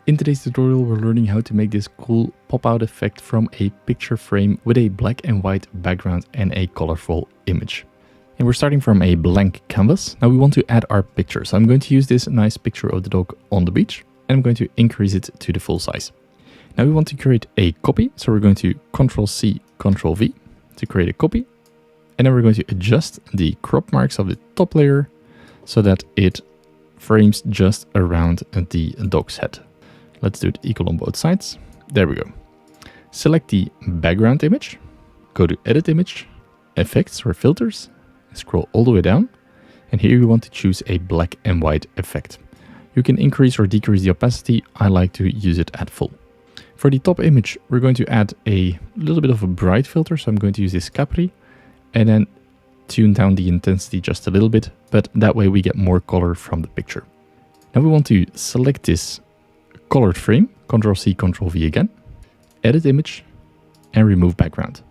In today's tutorial, we're learning how to make this cool pop-out effect from a picture frame with a black and white background and a colorful image. And we're starting from a blank canvas. Now we want to add our picture. So I'm going to use this nice picture of the dog on the beach, and I'm going to increase it to the full size. Now we want to create a copy. So we're going to Ctrl+C, Ctrl+V to create a copy. And then we're going to adjust the crop marks of the top layer so that it frames just around the dog's head. Let's do it equal on both sides. There we go. Select the background image, go to Edit Image, Effects or Filters, scroll all the way down. And here you want to choose a black and white effect. You can increase or decrease the opacity. I like to use it at full. For the top image, we're going to add a little bit of a bright filter. So I'm going to use this Capri and then tune down the intensity just a little bit, but that way we get more color from the picture. Now we want to select this colored frame, Ctrl+C, Ctrl+V again, edit image and remove background.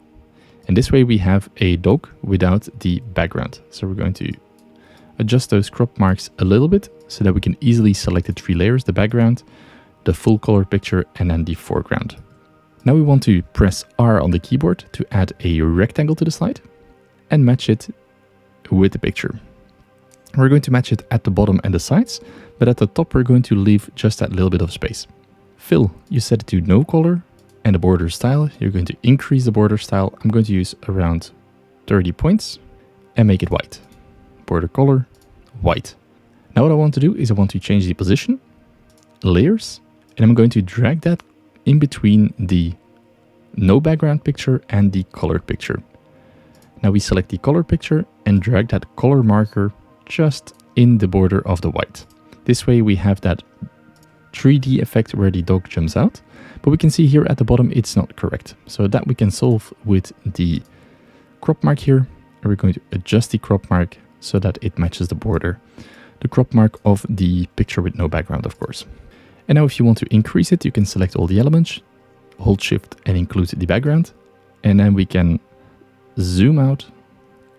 And this way we have a dog without the background. So we're going to adjust those crop marks a little bit so that we can easily select the three layers, the background, the full color picture and then the foreground. Now we want to press R on the keyboard to add a rectangle to the slide and match it with the picture. We're going to match it at the bottom and the sides, but at the top we're going to leave just that little bit of space. Fill, you set it to no color, and the border style, you're going to increase the border style. I'm going to use around 30 points and make it white. Border color, white. Now what I want to do is I want to change the position, layers, and I'm going to drag that in between the no background picture and the colored picture. Now we select the color picture and drag that color marker just in the border of the white. This way we have that 3D effect where the dog jumps out, but we can see here at the bottom it's not correct. So that we can solve with the crop mark here, and we're going to adjust the crop mark so that it matches the border, the crop mark of the picture with no background, of course. And now if you want to increase it, you can select all the elements, hold shift and include the background, and then we can zoom out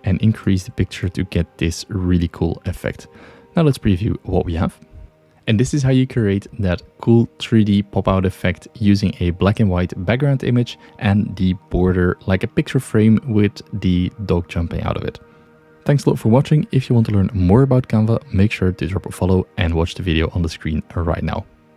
and increase the picture to get this really cool effect. Now let's preview what we have. And this is how you create that cool 3D pop-out effect using a black and white background image and the border like a picture frame with the dog jumping out of it. Thanks a lot for watching. If you want to learn more about Canva, make sure to drop a follow and watch the video on the screen right now.